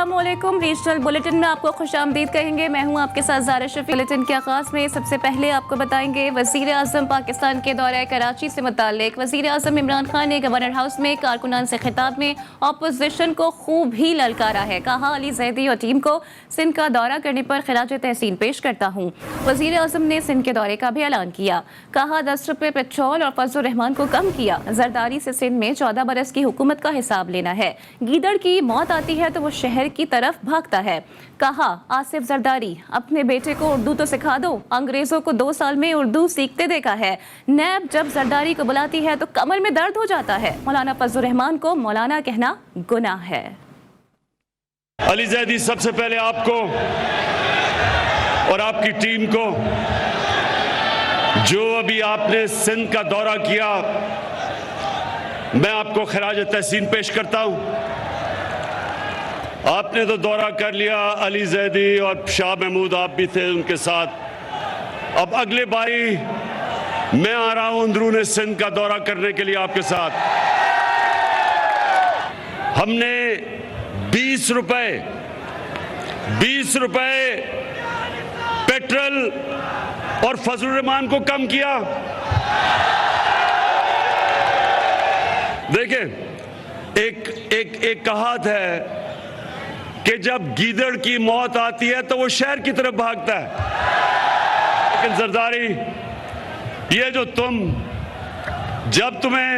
अस्सलामुअलैकुम। Regional bulletin में आपको खुशामदीद कहेंगे। मैं हूं आपके साथ ज़ारा शफी। बुलेटिन के आगाज़ में सबसे पहले आपको बताएंगे वज़ीर आज़म पाकिस्तान के दौरे कराची से मुताल्लिक। वज़ीर आज़म इमरान खान ने गवर्नर हाउस में कारकुनान से खिताब में अपोजिशन को खूब ही ललकारा है। कहा, अली ज़ैदी और टीम को सिंध का दौरा करने पर खिराज तहसीन पेश करता हूँ। वज़ीर आज़म ने सिंध के दौरे का भी ऐलान किया। कहा, 10 रुपये पेट्रोल और फजल रहमान को कम किया। जरदारी से सिंध में 14 बरस की हुकूमत का हिसाब लेना है। गीदड़ की मौत आती है तो वो शहर की तरफ भागता है। कहा, आसिफ जरदारी, अपने बेटे को उर्दू तो सिखा दो। अंग्रेजों को 2 साल में उर्दू सीखते देखा है। नैब जब जरदारी को बुलाती है तो कमर में दर्द हो जाता है। मौलाना फजल रहमान को मौलाना कहना गुनाह है। अली ज़ैदी, सबसे पहले आपको और आपकी टीम को, जो अभी आपने सिंध का दौरा किया, मैं आपको खिराज तहसीन पेश करता हूं। आपने तो दौरा कर लिया, अली ज़ैदी और शाह महमूद आप भी थे उनके साथ। अब अगले बारी मैं आ रहा हूं अंदरूनी सिंध का दौरा करने के लिए आपके साथ। हमने 20 रुपए पेट्रोल और फजल रहमान को कम किया। देखिए, एक कहावत है कि जब गीदड़ की मौत आती है तो वो शहर की तरफ भागता है। लेकिन जरदारी, ये जो जब तुम्हें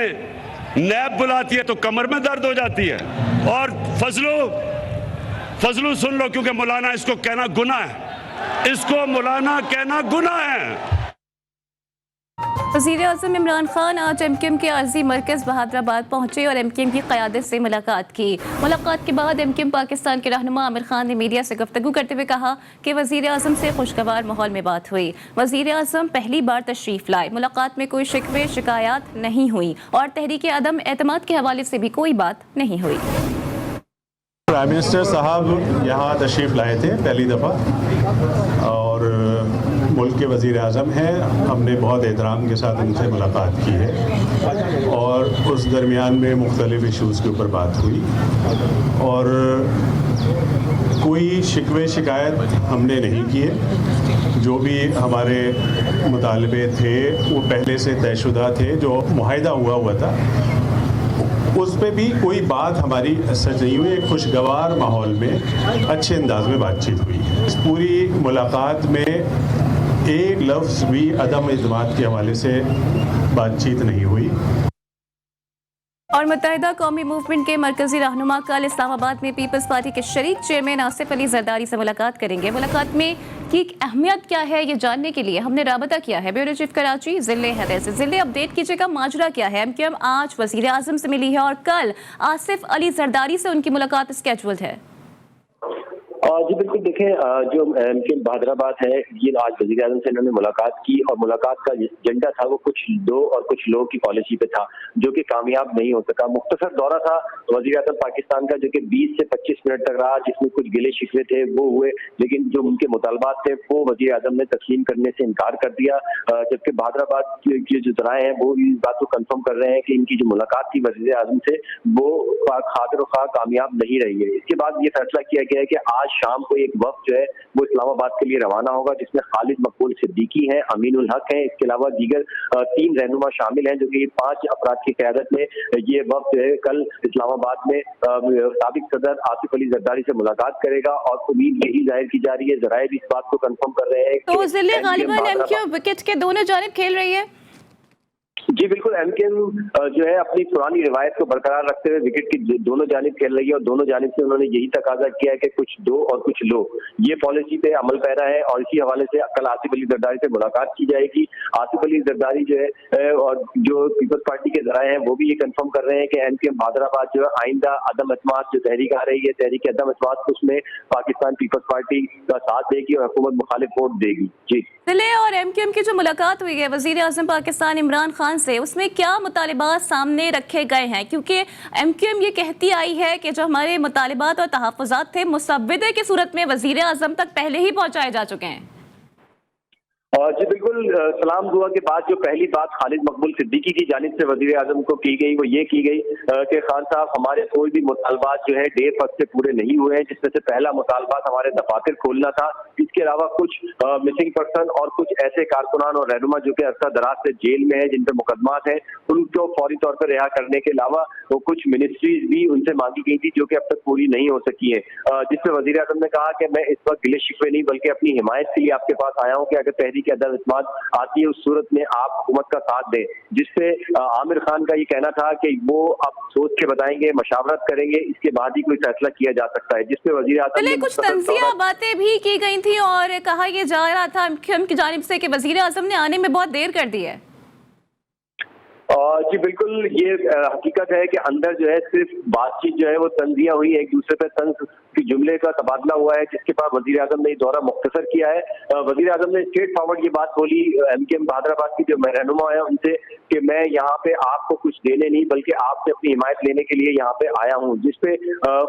नैब बुलाती है तो कमर में दर्द हो जाती है। और फजलू सुन लो, क्योंकि मौलाना इसको कहना गुनाह है। इसको मौलाना कहना गुनाह है। वज़ीर आज़म इमरान खान आज MQM के आर्जी मरकज़ बहादुराबाद पहुंचे और MQM की क़यादत से मुलाकात की। मुलाकात के बाद MQM पाकिस्तान के रहनुमा आमिर खान ने मीडिया से गुफ्तगू करते हुए कहा कि वज़ीर आज़म से खुशगवार माहौल में बात हुई। वज़ीर आज़म पहली बार तशरीफ़ लाए। मुलाकात में कोई शिकवे शिकायत नहीं हुई और तहरीक अदम एतमाद के हवाले से भी कोई बात नहीं हुई। प्राइम मिनिस्टर साहब यहाँ तशरीफ़ लाए थे पहली दफ़ा, और मुल्क के वज़ीर आज़म हैं। हमने बहुत एहतराम के साथ उनसे मुलाकात की है और उस दरमियान में मुख्तलिफ़ इशूज़ के ऊपर बात हुई और कोई शिकवे शिकायत हमने नहीं किए। जो भी हमारे मुतालबे थे वो पहले से तयशुदा थे, जो मुआहिदा हुआ था, उस पे भी कोई बात हमारी सच नहीं हुई। एक खुशगवार माहौल में अच्छे अंदाज में बातचीत हुई। इस पूरी मुलाकात में एक लफ्ज़ भी अदम इत्मीनान के हवाले से बातचीत नहीं हुई। और मुत्तहिदा कौमी मूवमेंट के मरकजी रहनुमा कल इस्लामाबाद में पीपल्स पार्टी के शरीक चेयरमैन आसिफ अली जरदारी से मुलाकात करेंगे। मुलाकात में की अहमियत क्या है, ये जानने के लिए हमने राबता किया है। ब्यूरो चीफ कराची जिले हैदर से। जिले, अपडेट कीजिएगा, माजरा क्या है? MQM आज वज़ीर आज़म से मिली है और कल आसिफ अली जरदारी से उनकी मुलाकात स्केड्यूल्ड है। जी बिल्कुल, देखें, जो MQM बहादुराबाद है, ये आज वज़ीर आज़म से इन्होंने मुलाकात की और मुलाकात का एजेंडा था वो कुछ दो और कुछ लोगों की पॉलिसी पे था, जो कि कामयाब नहीं हो सका। मुख्तसर दौरा था वज़ीर आज़म पाकिस्तान का, जो कि 20 से 25 मिनट तक रहा, जिसमें कुछ गिले शिकवे थे वो हुए, लेकिन जो उनके मुतालबात थे वो वज़ीर आज़म ने तस्लीम करने से इनकार कर दिया। जबकि बहादुराबाद के जो ज़राए हैं वो इस बात को कंफर्म कर रहे हैं कि इनकी जो मुलाकात थी वज़ीर आज़म से वो खातिर ख्वाह कामयाब नहीं रही है। इसके बाद ये फैसला किया गया है कि आज शाम को एक वक्त जो है वो इस्लामाबाद के लिए रवाना होगा, जिसमें खालिद मकबूल सिद्दीकी हैं, अमीनुल हक हैं, इसके अलावा दीगर 3 रहनुमा शामिल हैं, जो कि 5 अफराद की क़यादत में ये वक्त जो है कल इस्लामाबाद में साबिक सदर आसिफ अली जरदारी से मुलाकात करेगा। और उम्मीद यही जाहिर की जा रही है, ज़राए भी इस बात को कंफर्म कर रहे हैं तो जिले गालिबन MQM विकेट के दोनों जानिब खेल रही है। जी बिल्कुल, MQM जो है अपनी पुरानी रिवायत को बरकरार रखते हुए विकेट की दोनों जानिब खेल रही है और दोनों जानिब से उन्होंने यही तकाजा किया है कि कुछ दो और कुछ लो, ये पॉलिसी पे अमल पैरा है। और इसी हवाले से कल आसिफ अली जरदारी से मुलाकात की जाएगी। आसिफ अली जरदारी जो है और जो पीपल्स पार्टी के ज़राए हैं वो भी ये कंफर्म कर रहे हैं कि MQM बहादुराबाद जो है आइंदा अदम एतमाद जो तहरीक आ रही है, तहरीक अदम एतमाद, उसमें पाकिस्तान पीपल्स पार्टी का साथ देगी और हुकूमत मुखालिफ वोट देगी। जी जिले और MQM की जो मुलाकात हुई है वज़ीर आज़म पाकिस्तान इमरान खान से, उसमें क्या मुतालिबात सामने रखे गए हैं? क्योंकि MQM ये कहती आई है कि जो हमारे मुतालिबात और तहफ़्फ़ुज़ात थे मुसव्विदे की सूरत में वज़ीर आज़म तक पहले ही पहुँचाए जा चुके हैं। जी बिल्कुल, सलाम दुआ के बाद जो पहली बात खालिद मकबूल सिद्दीकी की जानिब से वजीर आजम को की गई वो ये की गई कि खान साहब हमारे कोई भी मुतालबात जो है डे फर्स्ट से पूरे नहीं हुए हैं, जिसमें से पहला मुतालबात हमारे दफातर खोलना था। इसके अलावा कुछ मिसिंग पर्सन और कुछ ऐसे कारकुनान और रहनुमा जो कि अरसा दराज से जेल में है, जिन पे मुकदमात हैं, उनको फौरी तौर पर रिहा करने के अलावा वो कुछ मिनिस्ट्रीज भी उनसे मांगी गई थी जो कि अब तक पूरी नहीं हो सकी है, जिसमें वजीर आजम ने कहा कि मैं इस वक्त गिले शिकवे नहीं बल्कि अपनी हिमायत के लिए आपके पास आया हूँ कि अगर तहरीक अदम इत्मीनान आती है उस सूरत में आप हुकूमत का साथ दें। जिसपे आमिर खान का ये कहना था कि वो अब सोच के बताएंगे, मशावरत करेंगे, इसके बाद ही कोई फैसला किया जा सकता है। जिसपे वजीर आजम ने कुछ तंजिया बातें भी की गई थी और कहा यह जा रहा था MQM की जानिब से कि वजीर आजम ने आने में बहुत देर कर दी है। जी बिल्कुल, ये हकीकत है कि अंदर जो है सिर्फ बातचीत जो है वो तंजिया हुई, एक दूसरे पे तंज की जुमले का तबादला हुआ है, जिसके बाद वजीर आजम ने दौरा मुख्तसर किया है। वजीर आजम ने स्ट्रेट फॉरवर्ड ये बात बोली MQM हैदराबाद की जो रहनुमा है उनसे कि मैं यहाँ पे आपको कुछ देने नहीं बल्कि आपसे अपनी हिमायत लेने के लिए यहाँ पे आया हूँ। जिसपे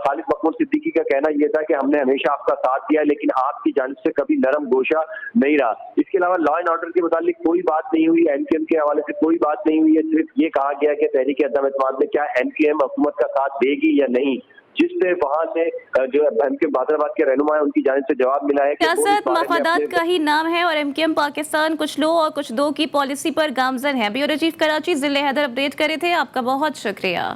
खालिद मकबूल सिद्दीकी का कहना यह था कि हमने हमेशा आपका साथ दिया लेकिन आपकी जानिब से कभी नरम गोशा नहीं रहा। इसके अलावा लॉ एंड ऑर्डर के मुतालिक कोई बात नहीं हुई, MQM के हवाले से कोई बात नहीं हुई है, सिर्फ ये कहा गया कि तहरीक अदम इत्मीनान में क्या MQM हुकूमत का साथ देगी या नहीं। जिससे वहां से जो MQM हैदराबाद के रहनुमा है उनकी जानिब से जवाब मिला है कि सियासत मफादात का ही नाम है और MQM पाकिस्तान कुछ लो और कुछ दो की पॉलिसी पर गामजन है। ब्यूरो चीफ कराची जिले हैदर अपडेट करे थे, आपका बहुत शुक्रिया।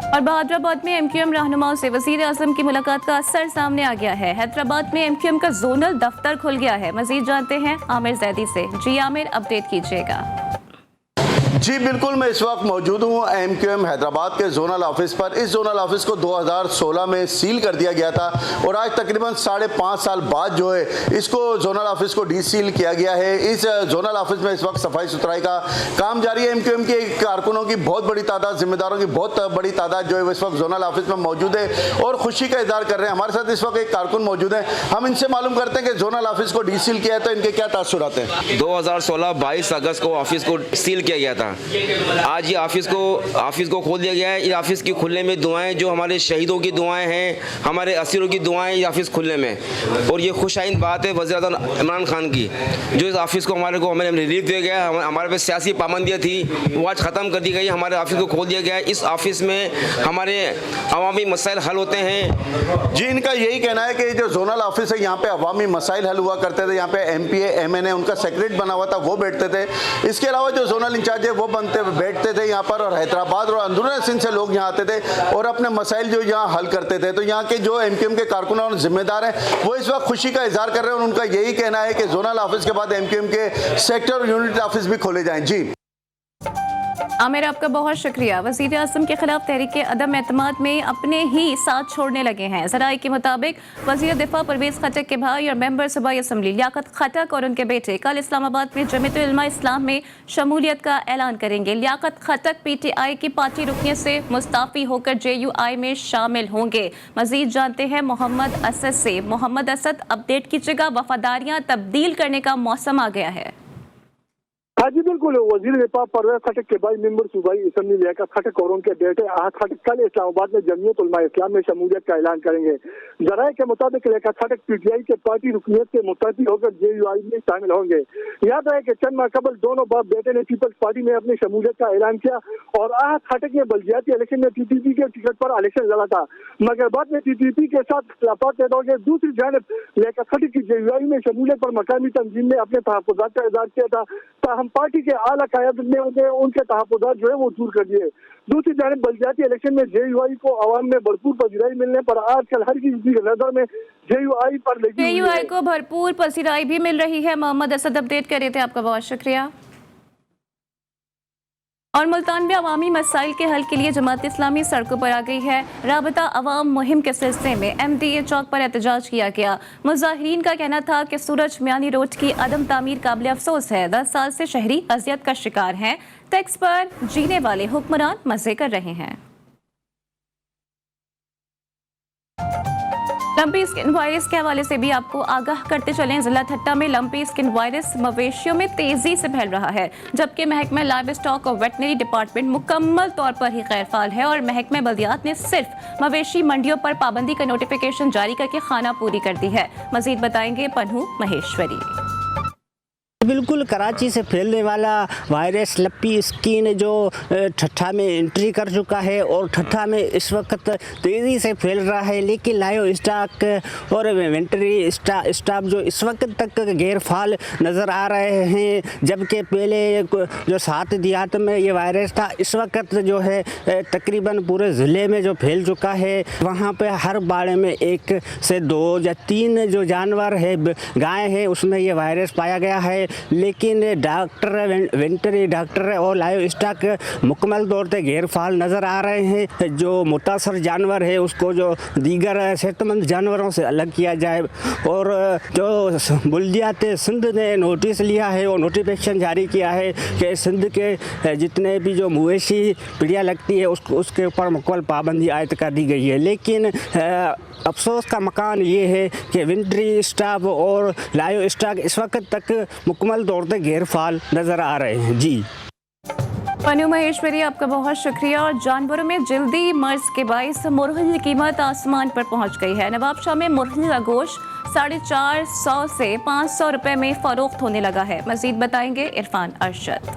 और हैदराबाद में MQM रहनुमाओं से वजीर आजम की मुलाकात का असर सामने आ गया है। हैदराबाद में MQM का जोनल दफ्तर खुल गया है। मजीद जानते हैं आमिर जैदी से। जी आमिर, अपडेट कीजिएगा। जी बिल्कुल, मैं इस वक्त मौजूद हूँ MQM हैदराबाद के जोनल ऑफिस पर। इस जोनल ऑफिस को 2016 में सील कर दिया गया था और आज तकरीबन 5.5 साल बाद जो है इसको जोनल ऑफिस को डीसील किया गया है। इस जोनल ऑफिस में इस वक्त सफाई सुथराई का काम जारी है। MQM के कारकुनों की बहुत बड़ी तादाद, जिम्मेदारों की बहुत बड़ी तादाद जो है इस वक्त जोनल ऑफिस में मौजूद है और खुशी का इजहार कर रहे हैं। हमारे साथ इस वक्त एक कारकुन मौजूद है, हम इनसे मालूम करते हैं कि जोनल ऑफिस को डीसील किया है तो इनके क्या तासुरात हैं। 2016 22 अगस्त को ऑफिस को सील किया गया था। आज ये ऑफिस को खोल दिया गया है। इस ऑफिस की खुलने में दुआएं, जो हमारे शहीदों की दुआएं हैं, हमारे असीरों की दुआएं ये ऑफिस खुलने में, और ये खुशाइन बात है वज़ीर आज़म इमरान खान की जो इस ऑफिस को हमें रिलीफ दिया गया। हमारे पे सियासी पाबंदियाँ थी वो आज ख़त्म कर दी गई, हमारे ऑफिस को खोल दिया गया है। इस ऑफिस में हमारे अवामी मसाइल हल होते हैं। जी, इनका यही कहना है कि जो जोनल ऑफिस है यहाँ पे अवामी मसाइल हल हुआ करते थे। यहाँ पे MPA MNA उनका सेक्रेटरी बना हुआ था, वो बैठते थे। इसके अलावा जो जोनल इंचार्ज है वो बैठते थे यहाँ पर, और हैदराबाद और अंदरून सिंध से लोग यहाँ आते थे और अपने मसाइल जो यहाँ हल करते थे। तो यहाँ के जो MQM के कारकुन और जिम्मेदार हैं वो इस वक्त खुशी का इजहार कर रहे हैं और उनका यही कहना है कि जोनल ऑफिस के बाद MQM के सेक्टर यूनिट ऑफिस भी खोले जाएं। जी आमिर, आपका बहुत शुक्रिया। वज़ीर आज़म के खिलाफ तहरीक अदम एतमाद में अपने ही साथ छोड़ने लगे हैं। ज़राए के मुताबिक वज़ीर दिफा परवेज़ खटक के भाई और मेंबर सूबाई असम्बली लियाकत खटक और उनके बेटे कल इस्लामाबाद में जमीयतुल उलमा इस्लाम में शमूलियत का ऐलान करेंगे। लियाकत खटक PTI की पार्टी रुकनियत से मुस्ताफ़ी होकर JUI में शामिल होंगे। मज़ीद जानते हैं मोहम्मद असद से। मोहम्मद असद, अपडेट की जगह वफादारियाँ तब्दील करने का मौसम आ गया है। हाँ जी बिल्कुल, वजीर दिफा परवेज़ खटक के भाई मेंबर सूबाई असम्बली लियाकत खटक और उनके बेटे आहत खटक कल इस्लामाबाद में जमीयत उलमा इस्लाम में शमूलियत का ऐलान करेंगे। जराये के मुताबिक लियाकत खटक PTI के पार्टी रुकनियत से मुस्तफ़ी होकर JUI में शामिल होंगे। याद रहे कि चंद माह कबल दोनों बाप बेटे ने पीपल्स पार्टी में अपनी शमूलियत का ऐलान किया और आहत खटक ने बल्दियाती इलेक्शन में TTP के टिकट पर इलेक्शन लड़ा था, मगर बाद में TTP के साथ खिलाफत पैदा हो गए। दूसरी जानब लियाकत खटक की JUI में शमूलियत पर मकामी तंजीम ने अपने तहफ़्फ़ुज़ात का इज़हार किया था, ताहम पार्टी के आला क़यादत ने उनके तहफ़्फ़ुज़ात जो है वो दूर कर दिए। दूसरी जानिब बल्दियाती इलेक्शन में JUI को अवाम में भरपूर पसीराई मिलने पर आजकल हर किसी की नजर में JUI पर लगी हुई है। JUI को भरपूर पसीराई भी मिल रही है। मोहम्मद असद अपडेट कर रहे थे, आपका बहुत शुक्रिया। और मुल्तान में अवामी मसाइल के हल के लिए जमात इस्लामी सड़कों पर आ गई है। राबता अवाम मुहिम के सिलसिले में MDA चौक पर एहतजाज किया गया। मुजाहिरीन का कहना था कि सूरज मियानी रोड की अदम तामीर काबिल अफसोस है। 10 साल से शहरी अजियत का शिकार हैं। टैक्स पर जीने वाले हुक्मरान मजे कर रहे हैं। लंपी स्किन वायरस के हवाले से भी आपको आगाह करते चलें। जिला ठट्टा में लंपी स्किन वायरस मवेशियों में तेजी से फैल रहा है, जबकि महकमा लाइव स्टॉक और वेटनरी डिपार्टमेंट मुकम्मल तौर पर ही गैरफाल है और महकमा बल्दियात ने सिर्फ मवेशी मंडियों पर पाबंदी का नोटिफिकेशन जारी करके खाना पूरी कर दी है। मजीद बताएंगे पन्हू महेश्वरी। बिल्कुल कराची से फैलने वाला वायरस लंपी स्किन जो ठट्ठा में एंट्री कर चुका है और ठट्ठा में इस वक्त तेज़ी से फैल रहा है, लेकिन लाइव स्टॉक और इन्वेंटरी स्टाफ जो इस वक्त तक गैरफाल नज़र आ रहे हैं, जबकि पहले जो 7 देहात में ये वायरस था, इस वक्त जो है तकरीबन पूरे ज़िले में जो फैल चुका है। वहाँ पे हर बाड़े में 1 से 2 या 3 जो जानवर है, गाय है, उसमें ये वायरस पाया गया है, लेकिन डॉक्टर, वेटरनरी डॉक्टर और लाइव स्टॉक मुकम्मल तौर पर गैरफाल नज़र आ रहे हैं। जो मुतासर जानवर है उसको जो दीगर सेहतमंद जानवरों से अलग किया जाए, और जो बल्दियात सिंध ने नोटिस लिया है और नोटिफिकेशन जारी किया है कि सिंध के जितने भी जो मवेशी पीड़िया लगती है उसके ऊपर मुकम्मल पाबंदी आयद कर दी गई है। लेकिन अफसोस का मकान ये है कि वेटरनरी स्टाफ और लाइव स्टॉक इस वक्त तक मुकम्मल तौर पर गैरफाल नज़र आ रहे हैं। जी पन्नू महेश्वरी, आपका बहुत शुक्रिया। और जानवरों में जल्दी मर्ज के बाइस मुर्गी की कीमत आसमान पर पहुंच गई है। नवाबशाह में मुर्गी का गोश्त 450 से 500 रुपए में फरोख्त होने लगा है। मजीद बताएंगे इरफान अरशद।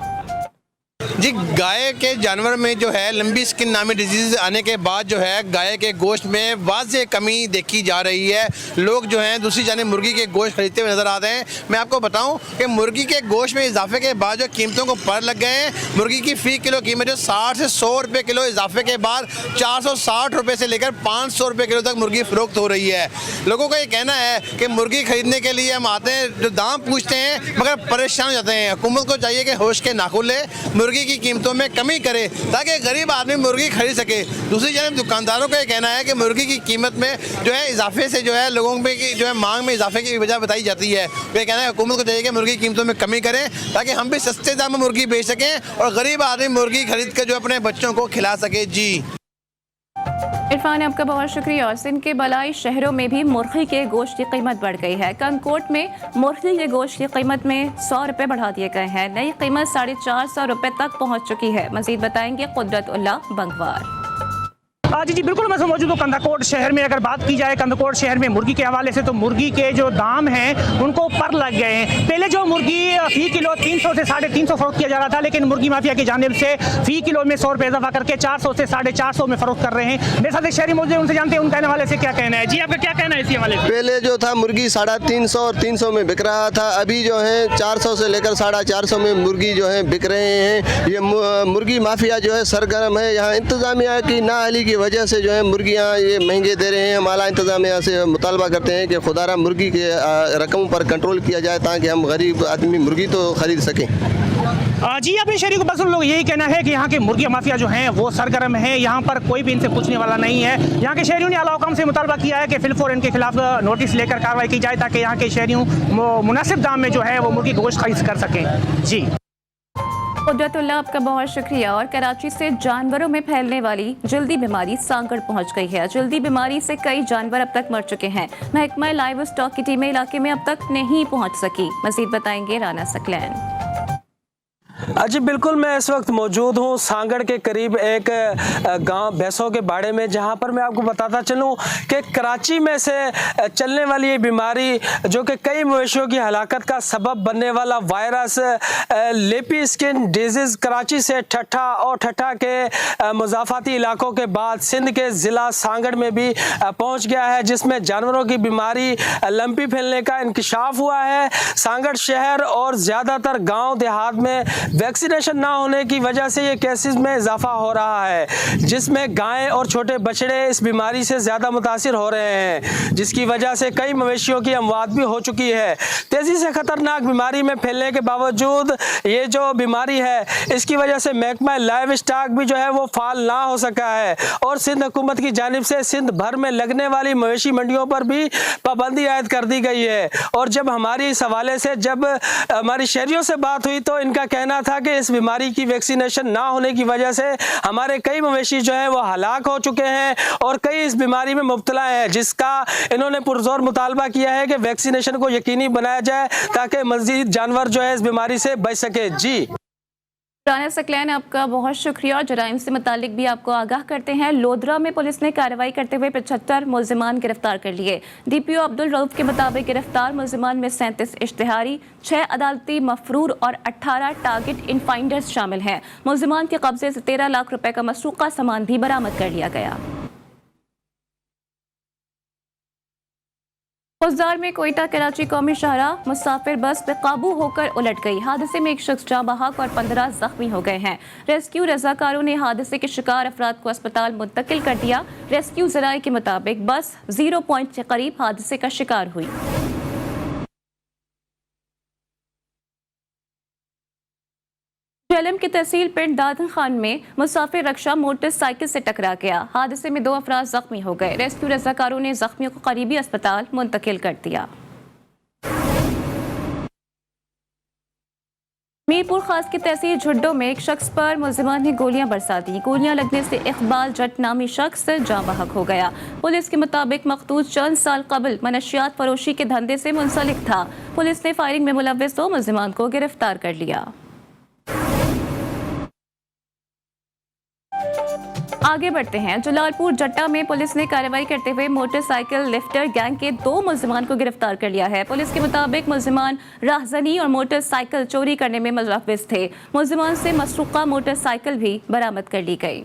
जी, गाय के जानवर में जो है लंबी स्किन नामी डिजीज़ आने के बाद जो है गाय के गोश्त में वाज़ेह कमी देखी जा रही है। लोग जो हैं दूसरी जाने मुर्गी के गोश्त खरीदते हुए नज़र आते हैं। मैं आपको बताऊं कि मुर्गी के गोश्त में इजाफे के बाद जो कीमतों को पर लग गए हैं। मुर्गी की फ़ी किलो कीमत जो 60 से 100 रुपये किलो, इजाफे के बाद 460 रुपये से लेकर 500 रुपये किलो तक मुर्गी फ़रोख्त हो रही है। लोगों का ये कहना है कि मुर्गी ख़रीदने के लिए हम आते हैं, जो दाम पूछते हैं मगर परेशान हो जाते हैं। हुकूमत को चाहिए कि होश के नाखून ले, मुर्गी की कीमतों में कमी करे ताकि गरीब आदमी मुर्गी खरीद सके। दूसरी जानब दुकानदारों का ये कहना है कि मुर्गी की कीमत में जो है इजाफे से जो है लोगों में की जो है मांग में इजाफे की वजह बताई जाती है। वे कहना है हुकूमत को चाहिए कि मुर्गी की कीमतों में कमी करें ताकि हम भी सस्ते दाम में मुर्गी बेच सकें और गरीब आदमी मुर्गी खरीद कर जो अपने बच्चों को खिला सके। जी इरफान, आपका बहुत शुक्रिया। और सिंध के बलाई शहरों में भी मुर्गी के गोश्त की कीमत बढ़ गई है। कंकोट में मुर्गी के गोश्त की कीमत में 100 रुपये बढ़ा दिए गए हैं। नई कीमत 450 रुपये तक पहुंच चुकी है। मजीद बताएंगे कुदरतुल्ला बंगवार। जी बिल्कुल, मैं मौजूद हूँ कंदाकोट शहर में। अगर बात की जाए कंदाकोट शहर में मुर्गी के हवाले से, तो मुर्गी के जो दाम हैं उनको पर लग गए हैं। पहले जो मुर्गी फ़ी किलो 300 से 350 फरोख्त किया जा रहा था, लेकिन मुर्गी माफिया की जानिब से फ़ी किलो में 100 रुपये इजाफा करके 400 से 450 में फरोख्त कर रहे हैं। मेरे साथ एक शहरी मौजूद है, उनसे जानते हैं उनके हवाले से क्या कहना है। जी, आपका क्या कहना है इसी हवाले से? पहले जो था मुर्गी 350 और 300 में बिक रहा था, अभी जो है 400 से लेकर 450 में मुर्गी जो है बिक रहे हैं। ये मुर्गी माफिया जो है सरगर्म है। यहाँ इंतजामिया की नाअहली की वजह से जो है मुर्गियाँ ये महंगे दे रहे हैं। हम आला इंतजामिया से मुतालबा करते हैं कि खुदारा मुर्गी के रकम पर कंट्रोल किया जाए ताकि हम गरीब आदमी मुर्गी तो खरीद सकें। जी, अपने शहरी को बस लोग यही कहना है कि यहाँ के मुर्गी माफिया जो हैं वो सरगर्म है। यहाँ पर कोई भी इनसे पूछने वाला नहीं है। यहाँ के शहरियों ने आला हुकाम से मुतालबा किया है कि फिलफौर इनके खिलाफ नोटिस लेकर कार्रवाई की जाए ताकि यहाँ के शहरियों मुनासिब दाम में जो है वो मुर्गी गोश्त खरीद कर सकें। जी कुदरतुल्ला, आपका बहुत शुक्रिया। और कराची से जानवरों में फैलने वाली जल्दी बीमारी सांगड़ पहुंच गई है। जल्दी बीमारी से कई जानवर अब तक मर चुके हैं। महकमा लाइव स्टॉक की टीमें इलाके में अब तक नहीं पहुंच सकी। मजीद बताएंगे राना सकलैन। जी बिल्कुल, मैं इस वक्त मौजूद हूँ सांगड़ के करीब एक गांव भैंसों के बाड़े में, जहां पर मैं आपको बताता चलूं कि कराची में से चलने वाली ये बीमारी जो कि कई मवेशियों की हलाकत का सबब बनने वाला virus lumpy skin disease Karachi से ठट्ठा और ठट्ठा के मुजाफाती इलाकों के बाद सिंध के ज़िला सांगड़ में भी पहुँच गया है, जिसमें जानवरों की बीमारी लंपी फैलने का इंकशाफ हुआ है। सांगड़ शहर और ज़्यादातर गाँव देहात में वैक्सीनेशन ना होने की वजह से ये केसेस में इजाफा हो रहा है, जिसमें गायें और छोटे बछड़े इस बीमारी से ज़्यादा मुतासिर हो रहे हैं, जिसकी वजह से कई मवेशियों की अमवात भी हो चुकी है। तेज़ी से ख़तरनाक बीमारी में फैलने के बावजूद ये जो बीमारी है इसकी वजह से महकमा लाइव स्टॉक भी जो है वो फाल ना हो सका है और सिंध हुकूमत की जानिब से सिंध भर में लगने वाली मवेशी मंडियों पर भी पाबंदी आयद कर दी गई है। और जब हमारी इस हवाले से जब हमारी शहरियों से बात हुई तो इनका कहना था कि इस बीमारी की वैक्सीनेशन ना होने की वजह से हमारे कई मवेशी जो है वो हलाक हो चुके हैं और कई इस बीमारी में मुब्तला हैं, जिसका इन्होंने पुरजोर मुतालबा किया है कि वैक्सीनेशन को यकीनी बनाया जाए ताकि मज़ीद जानवर जो है इस बीमारी से बच सके। जी राना सकलैन, आपका बहुत शुक्रिया। और जराइम से मुतालिक भी आपको आगाह करते हैं। लोधरा में पुलिस ने कार्रवाई करते हुए 75 मुलजिमान गिरफ्तार कर लिए। DPO अब्दुल रऊफ के मुताबिक गिरफ्तार मुलजिमान में 37 इश्तिहारी, 6 अदालती मफरूर और 18 टारगेट इन फाइंडर्स शामिल हैं। मुलजिमान के कब्जे से 13 लाख रुपए का मसरूका सामान भी बरामद कर लिया गया। फौजदार में कोयटा कराची कौमी शाहराह मुसाफिर बस बेकाबू होकर उलट गई। हादसे में एक शख्स जाँ बहक और 15 जख्मी हो गए हैं। रेस्क्यू रजाकारों ने हादसे के शिकार अफराद को अस्पताल मुंतकिल कर दिया। रेस्क्यू जराये के मुताबिक बस 0 पॉइंट के करीब हादसे का शिकार हुई। झेलम की तहसील पिंड दादन खान में मुसाफिर रक्षा मोटरसाइकिल से टकरा गया। हादसे में 2 अफराद जख्मी हो गए। रेस्क्यू रजाकारों ने जख्मियों को करीबी अस्पताल मुंतकिल कर दिया। मीरपुर खास की तहसील झुड्डो में एक शख्स पर मुलजिमान ने गोलियां बरसा दी। गोलियां लगने से इकबाल जट नामी शख्स जाँ बहक हो गया। पुलिस के मुताबिक मखतूज चंद साल कबल मनशियात फरोशी के धंधे से मुंसलिक था। पुलिस ने फायरिंग में मुलव्विस 2 मुलजिमान को गिरफ्तार कर लिया। आगे बढ़ते हैं। जलालपुर जट्टा में पुलिस ने कार्रवाई करते हुए मोटरसाइकिल लिफ्टर गैंग के 2 मुलजिमान को गिरफ्तार कर लिया है। पुलिस के मुताबिक मुलजिमान राहजनी और मोटरसाइकिल चोरी करने में मुलव्विस थे। मुलजिमान से मसरूका मोटरसाइकिल भी बरामद कर ली गई।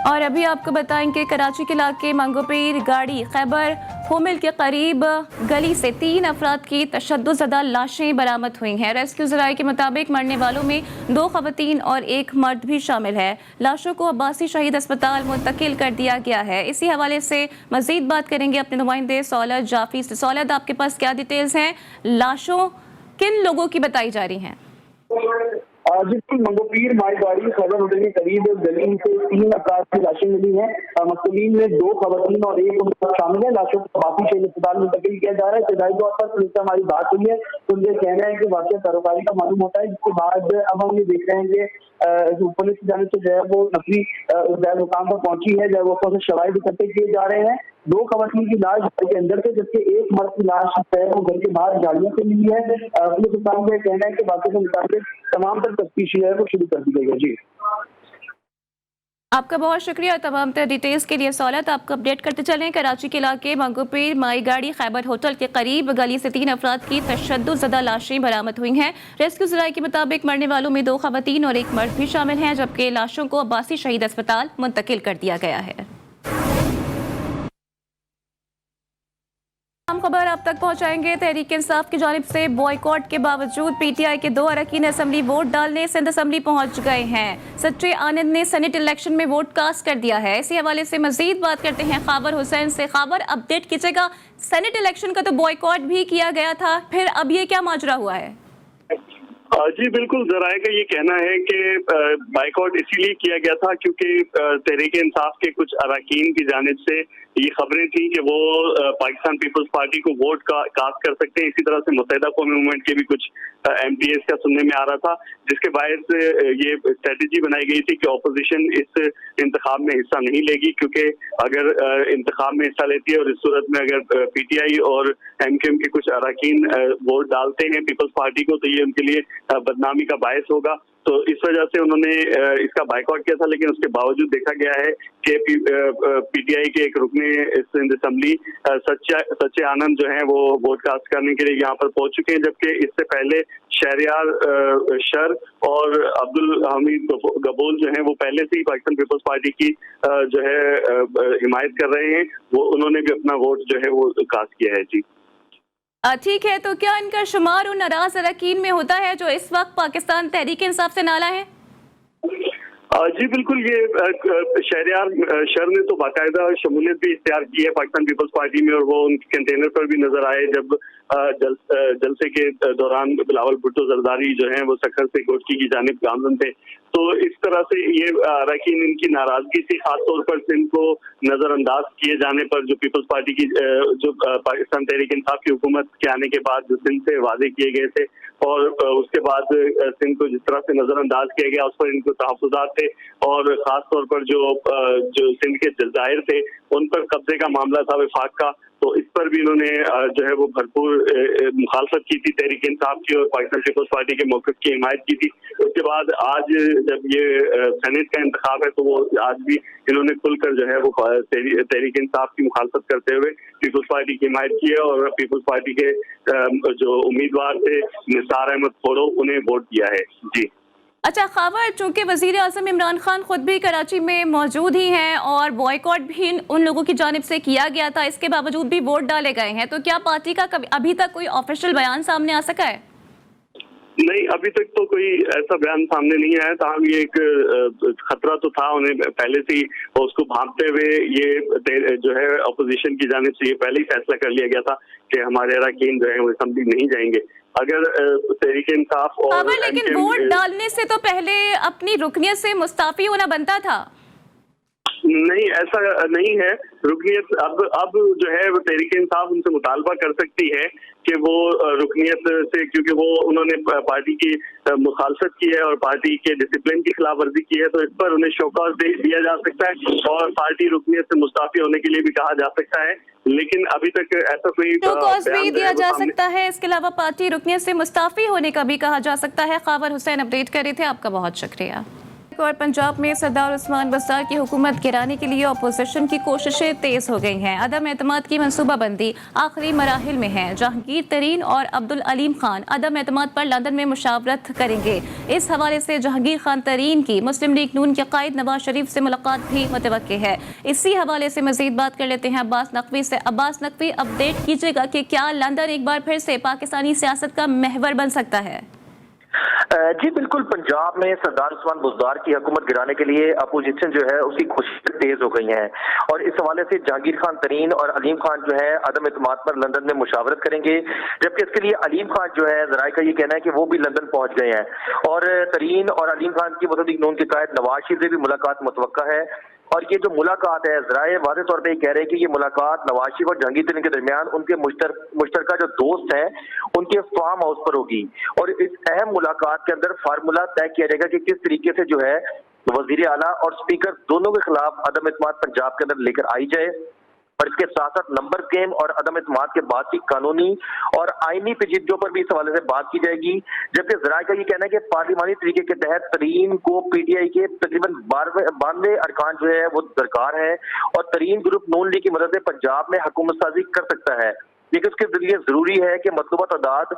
और अभी आपको बताएंगे कराची के इलाके मंगोपीर गाड़ी खैबर होमिल के करीब गली से 3 अफराद की तशद्दुज़दा लाशें बरामद हुई हैं। रेस्क्यू ज़राए के मुताबिक मरने वालों में 2 ख़वातीन और 1 मर्द भी शामिल है। लाशों को अब्बासी शहीद अस्पताल मुंतकिल कर दिया गया है। इसी हवाले से मज़ीद बात करेंगे अपने नुमाइंदे सौलत जाफी से। सौलत, आपके पास क्या डिटेल्स हैं? लाशों किन लोगों की बताई जा रही हैं? जिसकी मंगोपीर मालगाड़ी खबर होटल के करीब गली से 3 अफराद की लाशें मिली हैं। मकतूलीन में 2 खवातीन और 1 मर्द शामिल है। लाशों को अब्बासी शहीद अस्पताल मुंतकिल किया जा रहा है। इब्तदाई तौर पर पुलिस से हमारी बात हुई है तो उनका कहना है कि वाकई कारोबारी का मालूम होता है, जिसके बाद अब हम ये देख रहे हैं कि पुलिस की जानिब से जो है वो नफरी मुकाम पर पहुंची है, जब वो शवाहिद इकट्ठे किए जा रहे हैं। 2 खवातीन की लाश घर के अंदर से, जबकि 1 मर्द की लाश है वो घर के बाहर झाड़ियों से मिली है। पुलिस मुकाम का कहना है कि वाकई के मुताबिक तमाम तर तफ्तीश है वो शुरू कर दी गई है। जी आपका बहुत शुक्रिया तमाम तर डिटेल्स के लिए सौलत। आपको अपडेट करते चलें। कराची के इलाके मंगोपीर माईगाड़ी खैबर होटल के करीब गली से 3 अफराद की तशद्दुज़दा लाशें बरामद हुई हैं। रेस्क्यू ज़राए के मुताबिक मरने वालों में 2 खवातीन और 1 मर्द भी शामिल हैं, जबकि लाशों को अब्बासी शहीद अस्पताल मुंतकिल कर दिया गया है। हम खबर आप तक पहुंचाएंगे। तहरीक इंसाफ की जानिब से बॉयकॉट के बावजूद PTI के 2 अरकान असम्बली वोट डालने सिंध असम्बली पहुंच गए हैं। सच्चे आनंद ने सेनेट इलेक्शन में वोट कास्ट कर दिया है। इसी हवाले से मजीद बात करते हैं खाबर हुसैन से। खाबर, अपडेट कीजिएगा। सेनेट इलेक्शन का तो बॉयकॉट भी किया गया था, फिर अब ये क्या माजरा हुआ है? जी बिल्कुल, जराए का ये कहना है कि बाइकआउट इसीलिए किया गया था क्योंकि तहरीक इंसाफ के कुछ अरकान की जानिब से ये खबरें थी कि वो पाकिस्तान पीपल्स पार्टी को वोट कास्ट कर सकते हैं। इसी तरह से मुत्तहिदा कौमी मूवमेंट के भी कुछ MPs का सुनने में आ रहा था, जिसके बायस ये स्ट्रेटेजी बनाई गई थी कि ऑपोजिशन इस इंतखाब में हिस्सा नहीं लेगी, क्योंकि अगर इंतखाब में हिस्सा लेती है और इस सूरत में अगर PTI और MQM के कुछ अरकान वोट डालते हैं पीपल्स पार्टी को तो ये उनके लिए बदनामी का बायस होगा। तो इस वजह से उन्होंने इसका बाइकआउट किया था, लेकिन उसके बावजूद देखा गया है कि PTI के एक रुकने सिंध असम्बली सच्चे आनंद जो हैं वो वोट कास्ट करने के लिए यहाँ पर पहुंच चुके हैं, जबकि इससे पहले शहरियार शर और अब्दुल हमीद गबूल जो हैं वो पहले से ही पाकिस्तान पीपल्स पार्टी की जो है हिमायत कर रहे हैं। वो उन्होंने भी अपना वोट जो है वो कास्ट किया है। जी ठीक है, तो क्या इनका शुमार उन नाराज अरकान में होता है जो इस वक्त पाकिस्तान तहरीक इंसाफ से नाला है? जी बिल्कुल, ये शहरियार शर ने तो बाकायदा शमूलियत भी इख्तियार की है पाकिस्तान पीपल्स पार्टी में, और वो उनके कंटेनर पर भी नजर आए जब जलसे के दौरान बिलावल भुट्टो जरदारी जो हैं वो सखर से कोटकी की जानिब गामजन थे। तो इस तरह से ये अरकान इनकी नाराजगी थी, खासतौर पर सिंध को नजरअंदाज किए जाने पर, जो पीपल्स पार्टी की जो पाकिस्तान तहरीक इंसाफ की हुकूमत के आने के बाद जो सिंध से वादे किए गए थे और उसके बाद सिंध को जिस तरह से नजरअंदाज किया गया उस पर इनको तहफ्फुज़ात थे। और खासतौर पर जो सिंध के जज़ायर थे उन पर कब्जे का मामला था वफाक का, तो इस पर भी इन्होंने जो है वो भरपूर मुखालफत की थी तहरीक इंसाफ की और पाकिस्तान पीपल्स पार्टी के मौक़िफ़ की हिमायत की थी। उसके बाद आज जब ये सेनेट का इंतखाब है तो वो आज भी इन्होंने खुलकर जो है वो तहरीक इंसाफ की मुखालफत करते हुए पीपल्स पार्टी की हिमायत की है और पीपल्स पार्टी के जो उम्मीदवार थे निसार अहमद खोड़ो उन्हें वोट दिया है। जी अच्छा खबर, चूंकि वजीर आज़म इमरान खान खुद भी कराची में मौजूद ही हैं और बॉयकॉट भी उन लोगों की जानिब से किया गया था, इसके बावजूद भी वोट डाले गए हैं, तो क्या पार्टी का अभी तक कोई ऑफिशियल बयान सामने आ सका है? नहीं, अभी तक तो कोई ऐसा बयान सामने नहीं आया। ताहम ये एक खतरा तो था, उन्हें पहले से ही उसको भांपते हुए ये जो है अपोजिशन की जानिब से ये पहले ही फैसला कर लिया गया था कि हमारे अरकान जो है वो असेंबली नहीं जाएंगे अगर तहरीक इंसाफ और लेकिन वोट डालने से तो पहले अपनी रुकनियत से मुस्ताफी होना बनता था। नहीं, ऐसा नहीं है। रुकनियत अब जो है वो तहरीक इंसाफ उनसे मुतालबा कर सकती है कि वो रुकनियत से, क्योंकि वो उन्होंने पार्टी की मुखालफत की है और पार्टी के डिसिप्लिन की खिलाफ वर्जी की है, तो इस पर उन्हें शोकॉज दिया जा सकता है और पार्टी रुकनियत से मुस्ताफी होने के लिए भी कहा जा सकता है। लेकिन अभी तक ऐसा कोई शोकॉज भी दिया जा सकता है, इसके अलावा पार्टी रुकनियत से मुस्ताफी होने का भी कहा जा सकता है। खबर हुसैन अपडेट कर रहे थे, आपका बहुत शुक्रिया। और पंजाब में सरदार उस्मान बज़दार की हुकूमत गिराने के लिए अपोजिशन की कोशिशें तेज हो गई हैं। अदम एतमाद की मनसूबाबंदी आखिरी मराहिल में है। जहांगीर तरीन और अब्दुल अलीम खान अदम एतमाद पर लंदन में मुशावरत करेंगे। इस हवाले से जहांगीर खान तरीन की मुस्लिम लीग नून के कायद नवाज शरीफ से मुलाकात भी मुतवक्के है। इसी हवाले से मजीद बात कर लेते हैं अब्बास नकवी से। अब्बास नकवी, अपडेट कीजिएगा कि क्या लंदन एक बार फिर से पाकिस्तानी सियासत का महवर बन सकता है? जी बिल्कुल, पंजाब में सरदार उस्मान बुज़दार की हुकूमत गिराने के लिए अपोजिशन जो है उसकी कोशिशें तेज हो गई हैं और इस हवाले से जहांगीर खान तरीन और अलीम खान जो है अदम एतमाद पर लंदन में मुशावरत करेंगे, जबकि इसके लिए अलीम खान जो है ज़राए का ये कहना है कि वो भी लंदन पहुंच गए हैं और तरीन और अलीम खान की मुस्लिम लीग नून के कायद नवाज शरीफ से भी मुलाकात मुतवक्का है। और ये जो मुलाकात है, ज़राए वाज़ेह तौर पे कह रहे हैं कि ये मुलाकात नवाज शरीफ और जहांगीर तरीन के दरमियान उनके मुश्तरका जो दोस्त हैं उनके फार्म हाउस पर होगी और इस अहम मुलाकात के अंदर फार्मूला तय किया जाएगा कि किस तरीके से जो है वजीर आला और स्पीकर दोनों के खिलाफ अदम एतमाद पंजाब के अंदर लेकर आई जाए और इसके साथ साथ नंबर गेम और अदम एतमाद के बाद की कानूनी और आईनी पेचीदगियों पर भी इस हवाले से बात की जाएगी। जबकि ज़राए का ये कहना है कि पार्लिमानी तरीके के तहत तरीन को पीटीआई के तकरीबन 92 अरकान जो है वो दरकार है और तरीन ग्रुप नून लीग की मदद से पंजाब में हुकूमत साजी कर सकता है, लेकिन उसके लिए जरूरी है कि मतलूबा तादाद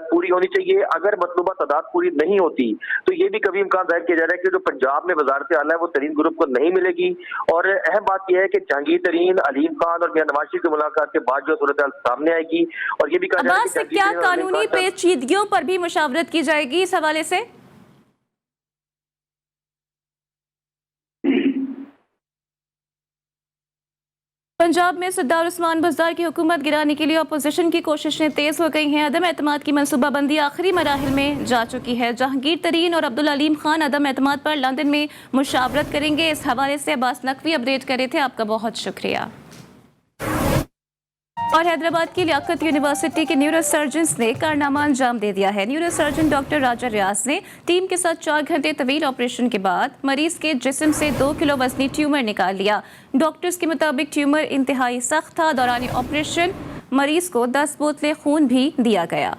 पूरी होनी चाहिए। अगर मतलूबा तादाद पूरी नहीं होती तो ये भी कभी इम्कान जाहिर किया जा रहा है कि जो पंजाब में वजारत आला है वो तरीन ग्रुप को नहीं मिलेगी। और अहम बात यह है कि जहांगीर तरीन, अलीम खान और मियां नवाज शरीफ की मुलाकात के बाद जो सूरत सामने आएगी और ये भी कहा जा रहा है कि क्या कानूनी पेचीदगियों पर भी मुशावरत की जाएगी इस हवाले से? पंजाब में सरदार उस्मान बुज़दार की हुकूमत गिराने के लिए अपोजिशन की कोशिशें तेज हो गई हैं। अदम एतमाद की मनसूबाबंदी आखिरी मराहिल में जा चुकी है। जहांगीर तरीन और अब्दुल अलीम खान अदम एतमाद पर लंदन में मुशावरत करेंगे। इस हवाले से अब्बास नकवी अपडेट कर रहे थे, आपका बहुत शुक्रिया। और हैदराबाद की लियाकत यूनिवर्सिटी के न्यूरो सर्जन्स ने कारनामा अंजाम दे दिया है। न्यूरो सर्जन डॉक्टर राजा रियाज ने टीम के साथ 4 घंटे तवील ऑपरेशन के बाद मरीज के जिस्म से 2 किलो वजनी ट्यूमर निकाल लिया। डॉक्टर्स के मुताबिक ट्यूमर इंतहाई सख्त था। दौरान ऑपरेशन मरीज को 10 बोतलें खून भी दिया गया।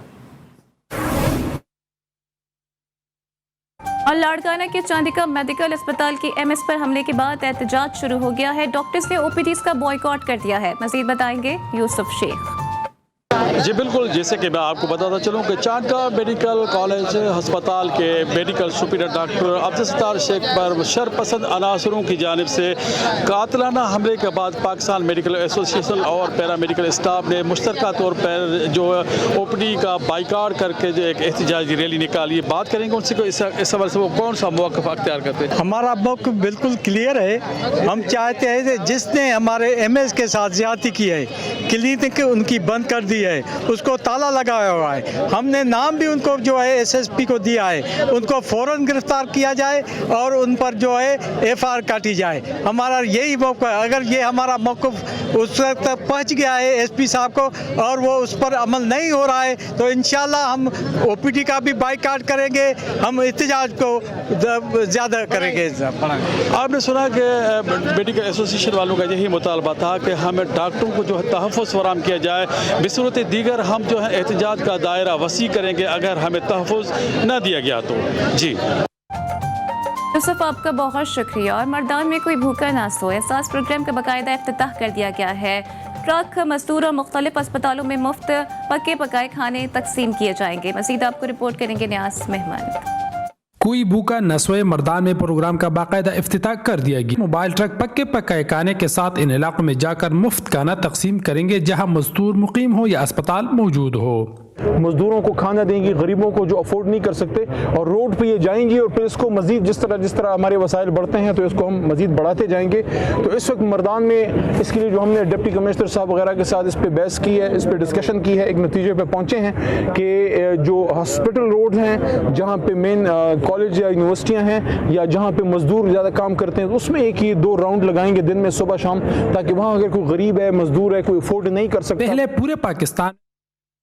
और लाड़काना के चांदिका मेडिकल अस्पताल के एमएस पर हमले के बाद एहतजाज शुरू हो गया है। डॉक्टर्स ने ओपीडीज का बॉयकॉट कर दिया है। मजीद बताएंगे यूसुफ शेख। जी बिल्कुल, जैसे कि मैं आपको बताता चलूँ कि चांदका मेडिकल कॉलेज अस्पताल के medical superior doctor Abdul Sattar Shaikh पर शरपसंद अनासरों की जानिब से कातिलाना हमले के बाद पाकिस्तान मेडिकल एसोसिएशन और पैरा मेडिकल स्टाफ ने मुश्तरका तौर पर जो ओपीडी का बाइकाट करके जो एक एहतजाजी रैली निकाली। बात करेंगे उनसे को इस हवाले से वो कौन सा मौक़िफ़ अख्तियार करते हैं। हमारा मौक़िफ़ बिल्कुल क्लियर है। हम चाहते हैं कि जिसने हमारे एमएस के साथ ज़्यादती की है, क्लिनिक उनकी बंद कर दी है है उसको ताला लगाया हुआ है। हमने नाम भी उनको जो है एसएसपी को दिया है, उनको फौरन गिरफ्तार किया जाए और उन पर जो है एफआईआर काटी जाए। हमारा यही मौका, अगर ये हमारा मौक़िफ़ उस तक पहुंच गया है एसपी साहब को और वो उस पर अमल नहीं हो रहा है तो इंशाल्लाह हम ओपीडी का भी बाइकाट करेंगे, हम एहतजाज को ज़्यादा करेंगे। आपने सुना कि मेडिकल एसोसिएशन वालों का यही मुतालबा था कि हमें डॉक्टरों को जो है तहफ़्फ़ुज़ फराहम किया जाए, बसूरत दीगर हम जो है एहतजाज का दायरा वसी करेंगे अगर हमें तहफ़्फ़ुज़ न दिया गया तो। जी यूसुफ, आपका बहुत शुक्रिया। और मर्दान में कोई भूखा ना सोए, एहसास प्रोग्राम का बाकायदा इफ्तिताह कर दिया गया है। ट्रक मजदूर और मुख्तलिफ अस्पतालों में मुफ्त पके पकाए खाने तकसीम किए जाएंगे। मज़ीद आपको रिपोर्ट करेंगे न्यास मेहमान। कोई भूखा न सोए मर्दान में प्रोग्राम का बाकायदा इफ्तिताह कर दिया गया। मोबाइल ट्रक पक्के पकाए खाने के साथ इन इलाकों में जाकर मुफ्त खाना तकसीम करेंगे जहां मजदूर मुकीम हो या अस्पताल मौजूद हो। मजदूरों को खाना देंगी, गरीबों को जो अफोर्ड नहीं कर सकते, और रोड पे ये जाएंगी और फिर इसको मजीद जिस तरह हमारे वसाइल बढ़ते हैं तो इसको हम मजीद बढ़ाते जाएंगे। तो इस वक्त मर्दान में इसके लिए जो हमने डिप्टी कमिश्नर साहब वगैरह के साथ इस पर बहस की है, इस पर डिस्कशन की है, एक नतीजे पे पहुँचे हैं कि जो हॉस्पिटल रोड हैं जहाँ पे मेन कॉलेज या यूनिवर्सिटियाँ हैं या जहाँ पे मजदूर ज़्यादा काम करते हैं उसमें एक ये 2 राउंड लगाएंगे दिन में सुबह शाम, ताकि वहाँ अगर कोई गरीब है, मजदूर है, कोई अफोर्ड नहीं कर सकता। पहले पूरे पाकिस्तान